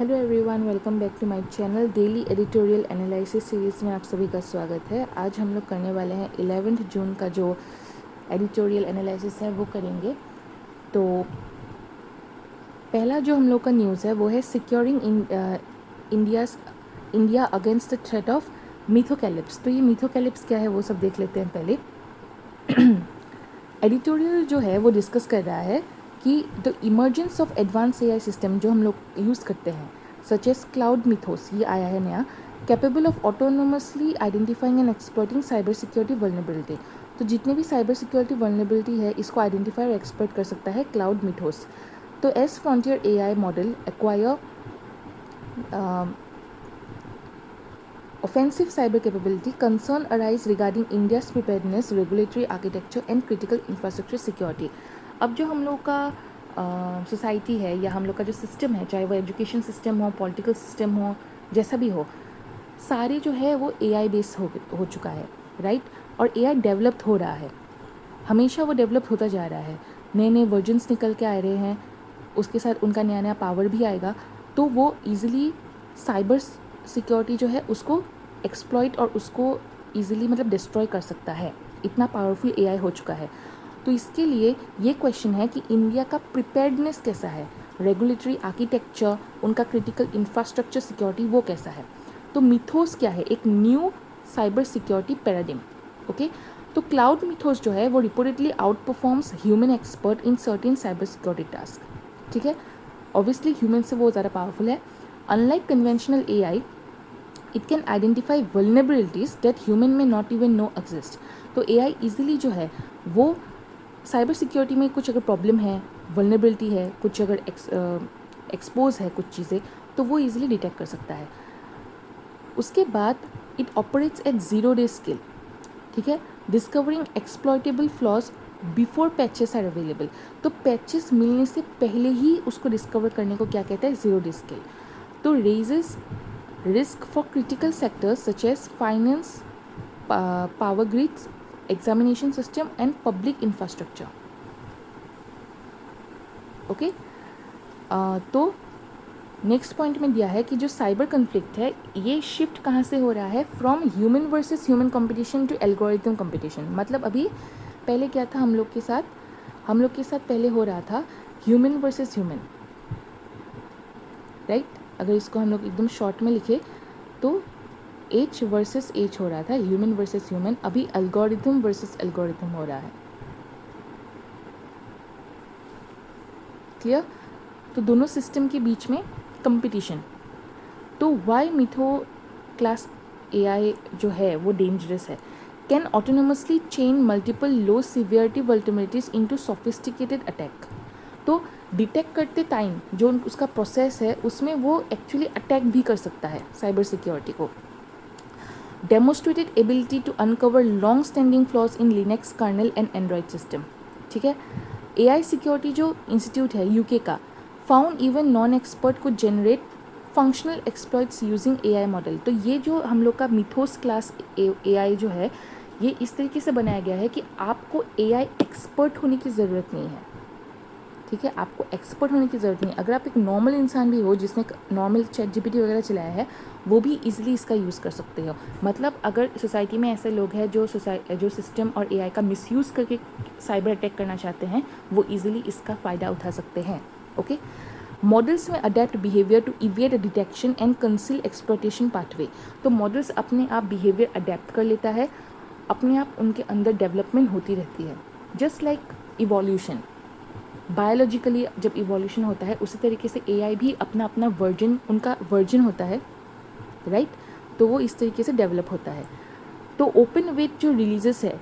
Hello everyone, welcome back to my channel. Daily editorial analysis series में आप सभी का स्वागत है। आज हम लोग करने वाले हैं 11 जून का जो एडिटोरियल एनालिसिस है वो करेंगे। तो पहला जो हम लोग का न्यूज़ है वो है securing India against the threat of mythocalypse. तो ये मिथोकैलिप्स क्या है वो सब देख लेते हैं पहले। एडिटोरियल जो है वो डिस्कस कर रहा है कि the emergence of advance AI system जो हम लोग यूज़ करते हैं सच एस क्लाउड मिथोस, ये आया है नया, capable of autonomously identifying and exploiting cyber security vulnerability. तो जितने भी साइबर सिक्योरिटी वल्नरेबिलिटी है इसको आइडेंटिफाई और एक्सप्लॉइट कर सकता है क्लाउड मिथोस। तो S frontier AI model acquire offensive cyber capability, concern arise regarding India's preparedness, regulatory architecture and critical infrastructure security। अब जो हम लोग का सोसाइटी है या हम लोग का जो सिस्टम है, चाहे वो एजुकेशन सिस्टम हो, पॉलिटिकल सिस्टम हो, जैसा भी हो, सारे जो है वो एआई बेस्ड हो चुका है, राइट। और एआई डेवलप हो रहा है, हमेशा वो डेवलप होता जा रहा है, नए नए वर्जन्स निकल के आ रहे हैं, उसके साथ उनका नया नया पावर भी आएगा। तो वो ईज़िली साइबर सिक्योरिटी जो है उसको एक्सप्लॉइट और उसको ईजिली मतलब डिस्ट्रॉय कर सकता है, इतना पावरफुल एआई हो चुका है। तो इसके लिए ये क्वेश्चन है कि इंडिया का प्रिपेयर्डनेस कैसा है, रेगुलेटरी आर्किटेक्चर, उनका क्रिटिकल इंफ्रास्ट्रक्चर सिक्योरिटी वो कैसा है। तो मिथोस क्या है, एक new cyber security paradigm. Okay, तो क्लाउड मिथोस जो है वो reportedly out performs human expert in certain cyber security task. ठीक है, ऑब्वियसली ह्यूमन से वो ज़्यादा पावरफुल है। Unlike conventional AI, it can identify vulnerabilities that human may not even know exist। तो AI easily जो है वो साइबर सिक्योरिटी में कुछ अगर प्रॉब्लम है, वल्नरेबिलिटी है, कुछ अगर एक्सपोज है कुछ चीज़ें, तो वो easily डिटेक्ट कर सकता है। उसके बाद it operates at 0-day scale. ठीक है, discovering exploitable flaws before patches are available. तो पैचेस मिलने से पहले ही उसको डिस्कवर करने को क्या कहता है, 0-day स्केल। तो raises risk for critical sectors such as finance, power grids, examination system and public infrastructure. Okay, तो नेक्स्ट पॉइंट में दिया है कि जो साइबर कन्फ्लिक्ट है ये शिफ्ट कहाँ से हो रहा है, from human versus human competition to algorithm competition. मतलब अभी पहले क्या था, हम लोग के साथ पहले हो रहा था ह्यूमन वर्सेस ह्यूमन, राइट। अगर इसको हम लोग एकदम शॉर्ट में लिखे तो एच वर्सेस एच हो रहा था, ह्यूमन वर्सेस ह्यूमन। अभी एल्गोरिथम वर्सेस एल्गोरिथम हो रहा है। क्लियर। तो दोनों सिस्टम के बीच में कंपटीशन। तो वाई मिथो क्लास एआई जो है वो डेंजरस है, can autonomously chain multiple low severity vulnerabilities into sophisticated attack. तो डिटेक्ट करते टाइम जो उसका प्रोसेस है उसमें वो एक्चुअली अटैक भी कर सकता है साइबर सिक्योरिटी को। Demonstrated ability to uncover long standing flaws in Linux kernel and Android system. ठीक है, एआई सिक्योरिटी जो इंस्टीट्यूट है यूके का, फाउंड इवन नॉन एक्सपर्ट को generate functional exploits using AI model. तो ये जो हम लोग का मिथोस क्लास एआई जो है ये इस तरीके से बनाया गया है कि आपको एआई एक्सपर्ट होने की ज़रूरत नहीं है। ठीक है, आपको एक्सपर्ट होने की ज़रूरत नहीं। अगर आप एक नॉर्मल इंसान भी हो जिसने नॉर्मल चैट जीपीटी वगैरह चलाया है, वो भी इजीली इसका यूज़ कर सकते हो। मतलब अगर सोसाइटी में ऐसे लोग हैं जो सिस्टम और एआई का मिसयूज़ करके साइबर अटैक करना चाहते हैं, वो इजीली इसका फ़ायदा उठा सकते हैं। ओके, मॉडल्स में adapt behaviour to evade detection and conceal exploitation pathway. तो मॉडल्स अपने आप बिहेवियर अडेप्ट कर लेता है, अपने आप उनके अंदर डेवलपमेंट होती रहती है। जस्ट लाइक इवोल्यूशन, बायोलॉजिकली जब इवोल्यूशन होता है उसी तरीके से एआई भी अपना अपना उनका वर्जन होता है, राइट। तो वो इस तरीके से डेवलप होता है। तो ओपन वेट जो रिलीजेस है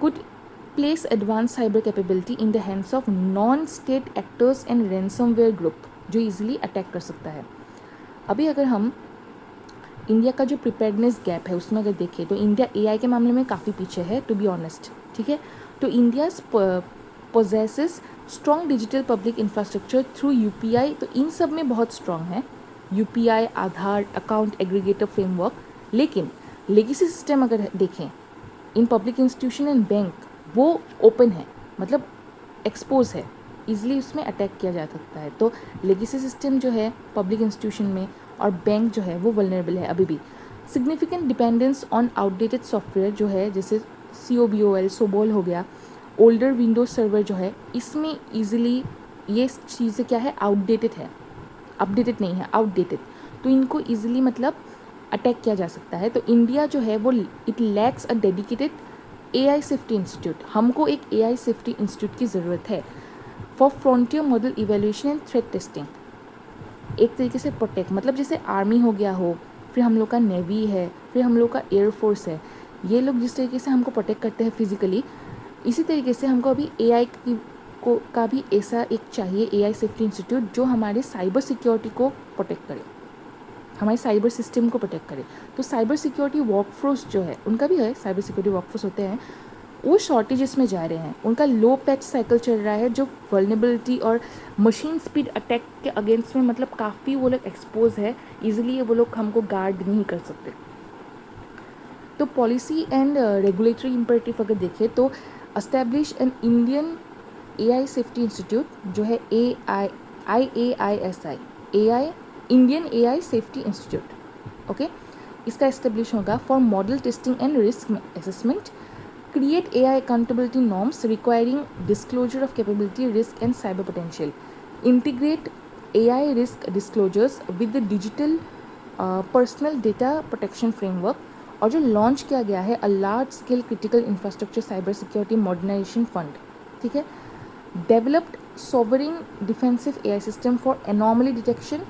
could place advance cyber capability in the hands of non state actors and ransomware group जो इजीली अटैक कर सकता है। अभी अगर हम इंडिया का जो प्रिपेयर्डनेस गैप है उसमें अगर देखें तो इंडिया एआई के मामले में काफ़ी पीछे है, टू बी ऑनेस्ट। ठीक है, तो India possesses strong digital public infrastructure through UPI. तो इन सब में बहुत स्ट्रॉन्ग है, यूपीआई, आधार, अकाउंट एग्रीगेटर फ्रेमवर्क। लेकिन लेगेसी सिस्टम अगर देखें in public institution and bank, वो ओपन है, मतलब एक्सपोज है, ईजिली उसमें अटैक किया जा सकता है। तो लेगेसी सिस्टम जो है पब्लिक इंस्टीट्यूशन में और बैंक जो है वो वल्नरेबल है अभी भी। Significant dependence on outdated software जो है, जैसे COBOL सोबोल हो गया, ओल्डर विंडोज सर्वर जो है, इसमें ईजिली ये चीज़ें क्या है, आउटडेटेड है, अपडेटेड नहीं है, आउटडेटेड। तो इनको ईजिली मतलब अटैक किया जा सकता है। तो इंडिया जो है वो it lacks a dedicated AI safety institute. हमको एक AI सेफ्टी इंस्टीट्यूट की ज़रूरत है for frontier model evaluation and threat testing. एक तरीके से प्रोटेक्ट, मतलब जैसे आर्मी हो गया हो, फिर हम लोग का नेवी है, फिर हम लोग का एयरफोर्स है, ये लोग जिस तरीके से हमको प्रोटेक्ट करते हैं फिजिकली, इसी तरीके से हमको अभी AI का भी ऐसा एक चाहिए AI सेफ्टी इंस्टीट्यूट जो हमारे साइबर सिक्योरिटी को प्रोटेक्ट करे, हमारे साइबर सिस्टम को प्रोटेक्ट करे। तो साइबर सिक्योरिटी वर्कफोर्स जो है, उनका भी है, साइबर सिक्योरिटी वर्कफोर्स होते हैं, वो शॉर्टेजेस में जा रहे हैं। उनका लो पैच साइकिल चल रहा है, जो वल्नरेबिलिटी और मशीन स्पीड अटैक के अगेंस्ट में मतलब काफ़ी वो लोग एक्सपोज है, इजीली वो लोग हमको गार्ड नहीं कर सकते। तो पॉलिसी एंड रेगुलेटरी इम्पेरेटिव अगर देखें तो establish an Indian AI safety institute जो है IAISI, Indian AI safety institute, okay, इसका एस्टेब्लिश होगा for model testing and risk assessment, create AI accountability norms requiring disclosure of capability, risk and cyber potential, integrate AI risk disclosures with the digital personal data protection framework, और जो launch किया गया है a large scale critical infrastructure cyber security modernisation fund, ठीक है, developed sovereign defensive AI system for anomaly detection,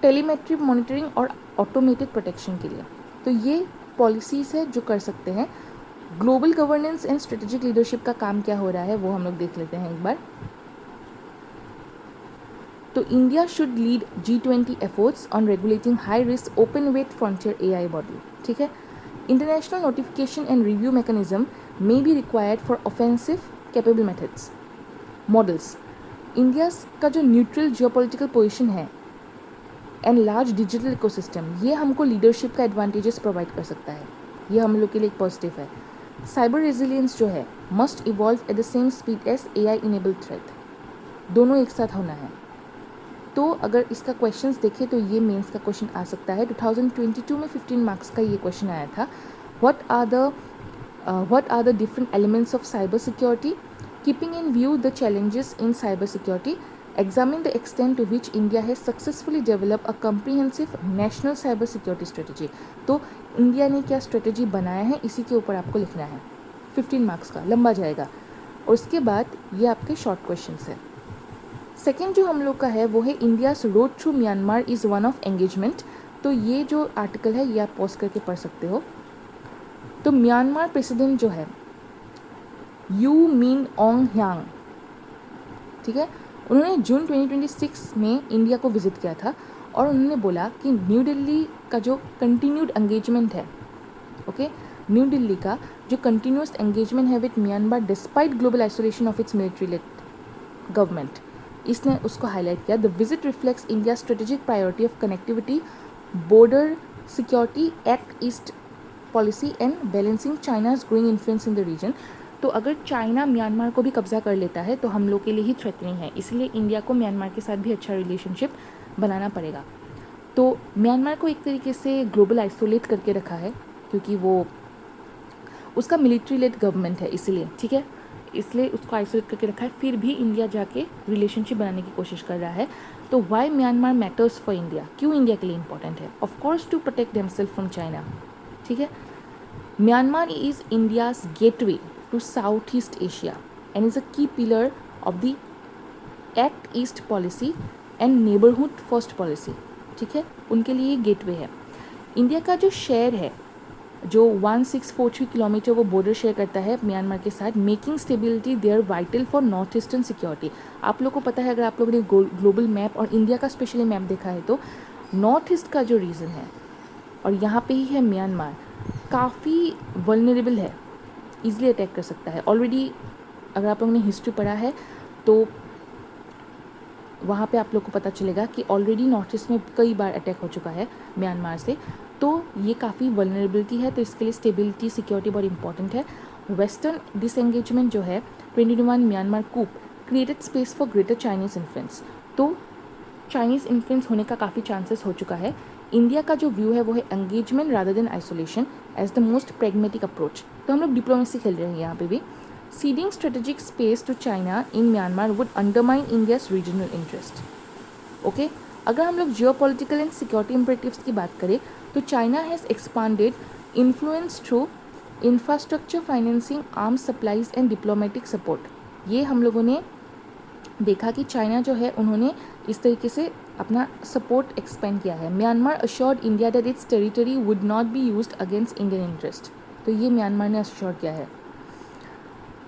telemetry monitoring और automated protection के लिए। तो ये पॉलिसीज़ है जो कर सकते हैं। Global governance and strategic leadership का काम क्या हो रहा है वो हम लोग देख लेते हैं एक बार। तो India should lead G20 efforts on regulating high risk open weight frontier AI model, ठीक है। International notification and review mechanism may be required for offensive capable methods models. India का जो न्यूट्रल जियोपॉलिटिकल पोजीशन है and large digital ecosystem, ये हमको leadership का advantages provide कर सकता है, ये हम लोग के लिए एक पॉजिटिव है। साइबर रेजिलियंस जो है must evolve at the same speed as AI enabled threat, दोनों एक साथ होना है। तो अगर इसका क्वेश्चंस देखें तो ये मेंस का क्वेश्चन आ सकता है। 2022 में 15 मार्क्स का ये क्वेश्चन आया था। What are the different elements of cyber security, keeping in view the challenges in cyber security, examine the extent to which India has successfully developed a comprehensive national cyber security strategy। तो India ने क्या strategy बनाया है, इसी के ऊपर आपको लिखना है। 15 मार्क्स का लंबा जाएगा। और उसके बाद ये आपके शॉर्ट क्वेश्चंस है। सेकेंड जो हम लोग का है वो है India's road through Myanmar is one of engagement. तो ये जो आर्टिकल है ये आप पॉज करके पढ़ सकते हो। तो म्यांमार प्रेसिडेंट जो है यू मिन ओंग ह्यांग, ठीक है, उन्होंने जून 2026 में इंडिया को विजिट किया था और उन्होंने बोला कि न्यू दिल्ली का जो कंटिन्यूड एंगेजमेंट है, ओके, न्यू दिल्ली का जो कंटिन्यूस एंगेजमेंट है with Myanmar despite global isolation of its military led government, इसने उसको हाईलाइट किया। The visit reflects India strategic priority of connectivity, border security, act east policy and balancing China's growing influence in the region. तो अगर China Myanmar को भी कब्जा कर लेता है तो हम लोग के लिए ही थ्रेटनिंग है, इसलिए इंडिया को म्यांमार के साथ भी अच्छा रिलेशनशिप बनाना पड़ेगा। तो म्यांमार को एक तरीके से ग्लोबल आइसोलेट करके रखा है क्योंकि वो उसका मिलिट्री लेड गवर्नमेंट है, इसलिए, ठीक है, इसलिए उसको आइसोलेट करके रखा है। फिर भी इंडिया जाके रिलेशनशिप बनाने की कोशिश कर रहा है। तो why Myanmar matters for India, क्यों इंडिया के लिए इंपॉर्टेंट है? Of course to protect themselves from China, ठीक है। Myanmar is India's gateway to Southeast Asia and is a key pillar of the Act East policy and Neighborhood First policy, ठीक है, उनके लिए ये गेटवे है। इंडिया का जो शेयर है जो 1643 किलोमीटर वो बॉर्डर शेयर करता है म्यांमार के साथ, making stability there vital for north eastern security. आप लोग को पता है, अगर आप लोगों ने ग्लोबल मैप और इंडिया का स्पेशली मैप देखा है तो नॉर्थ ईस्ट का जो रीजन है और यहाँ पे ही है म्यांमार, काफ़ी वल्नरेबल है, ईजिली अटैक कर सकता है। ऑलरेडी अगर आप लोगों ने हिस्ट्री पढ़ा है तो वहाँ पे आप लोग को पता चलेगा कि ऑलरेडी नॉर्थ ईस्ट में कई बार अटैक हो चुका है म्यांमार से, तो ये काफ़ी वल्नरेबिलिटी है। तो इसके लिए स्टेबिलिटी सिक्योरिटी बहुत इंपॉर्टेंट है। वेस्टर्न डिसएंगेजमेंट जो है 2021 Myanmar coup created space for greater Chinese influence. तो चाइनीज़ इन्फ्लुएंस होने का काफ़ी चांसेस हो चुका है। इंडिया का जो व्यू है वो है engagement rather than isolation as the most pragmatic approach. तो हम लोग डिप्लोमेसी खेल रहे हैं यहाँ पे भी। Seeding strategic space to China in Myanmar would undermine India's regional interest. Okay, अगर हम लोग जियोपॉलिटिकल एंड सिक्योरिटी इम्परेटिव्स की बात करें तो China has expanded influence through infrastructure financing, arms supplies and diplomatic support. ये हम लोगों ने देखा कि चाइना जो है उन्होंने इस तरीके से अपना सपोर्ट एक्सपेंड किया है। Myanmar assured India that its territory would not be used against Indian interest. तो ये म्यांमार ने अश्योर किया है।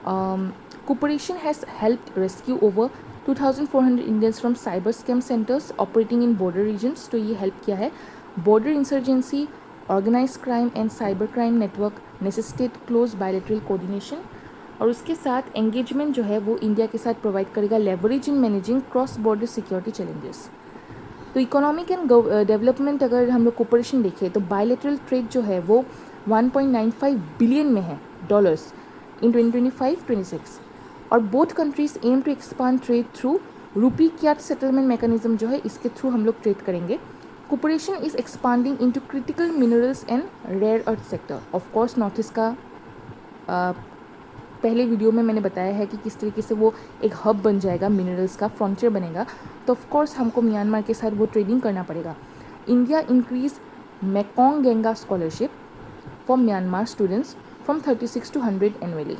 Cooperation has helped rescue over 2400 Indians from cyber scam centres operating in border regions. तो ये help किया है। Border insurgency, organise crime and cyber crime network necessitate close bilateral coordination. और उसके साथ एंगेजमेंट जो है वो इंडिया के साथ प्रोवाइड करेगा leverage in managing cross border security challenges. तो इकोनॉमिक एंड डेवलपमेंट अगर हम लोग कोऑपरेशन देखें तो बायलैटरल ट्रेड जो है वो 1.95 बिलियन में है डॉलर्स इन 2025-26। और both countries aim to expand trade through rupee kyat settlement mechanism जो है इसके थ्रू हम लोग ट्रेड करेंगे। Cooperation is expanding into critical minerals and rare earth sector. Of course north east का पहले वीडियो में मैंने बताया है कि किस तरीके से वो एक हब बन जाएगा, मिनरल्स का फ्रंटियर बनेगा। तो ऑफ कोर्स हमको म्यांमार के साथ वो ट्रेडिंग करना पड़ेगा। India increase Mekong Ganga scholarship for Myanmar students from 36 to 100 annually.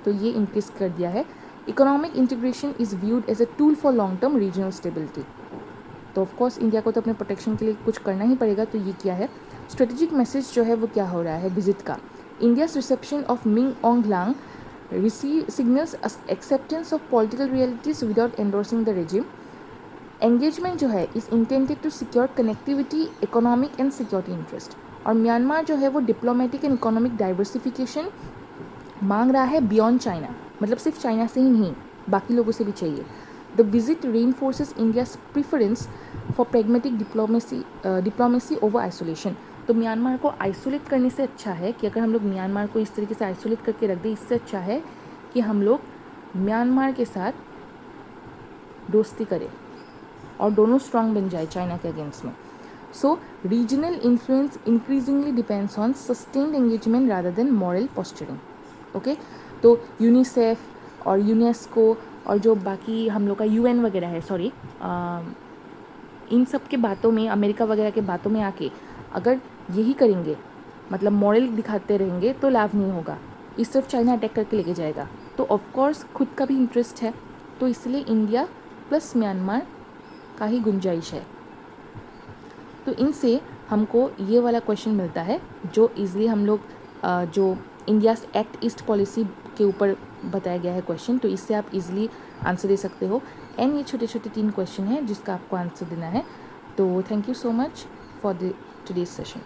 तो ये इंक्रीज कर दिया है। Economic integration is viewed as a tool for long term regional stability. तो ऑफ कोर्स इंडिया को तो अपने प्रोटेक्शन के लिए कुछ करना ही पड़ेगा। तो ये क्या है, स्ट्रेटेजिक मैसेज जो है वो क्या हो रहा है विजिट का। India's reception of Min Aung Hlaing signals acceptance of political realities without endorsing the regime. Engagement जो है is intended to secure connectivity, economic and security interest. और म्यांमार जो है वो डिप्लोमेटिक एंड इकोनॉमिक डाइवर्सिफिकेशन मांग रहा है बियॉन्ड चाइना, मतलब सिर्फ चाइना से ही नहीं, बाकी लोगों से भी चाहिए। The visit reinforces India's preference for pragmatic diplomacy over isolation. तो म्यांमार को आइसोलेट करने से अच्छा है कि अगर हम लोग म्यांमार को इस तरीके से आइसोलेट करके रख दें, इससे अच्छा है कि हम लोग म्यांमार के साथ दोस्ती करें और दोनों स्ट्रांग बन जाए चाइना के अगेंस्ट में। So regional influence increasingly depends on sustained engagement rather than moral posturing. Okay, तो यूनिसेफ और यूनेस्को और जो बाकी हम लोग का UN वगैरह है, सॉरी, इन सब के बातों में, अमेरिका वगैरह के बातों में आके अगर यही करेंगे, मतलब मॉरल दिखाते रहेंगे, तो लाभ नहीं होगा। इस तरफ चाइना अटैक करके लेके जाएगा। तो ऑफकोर्स खुद का भी इंटरेस्ट है, तो इसलिए इंडिया प्लस म्यांमार का ही गुंजाइश है। तो इनसे हमको ये वाला क्वेश्चन मिलता है जो ईज़िली हम लोग जो इंडियाज़ एक्ट ईस्ट पॉलिसी के ऊपर बताया गया है क्वेश्चन, तो इससे आप इजीली आंसर दे सकते हो। एंड ये छोटे छोटे 3 क्वेश्चन हैं जिसका आपको आंसर देना है। तो thank you so much for the today's session.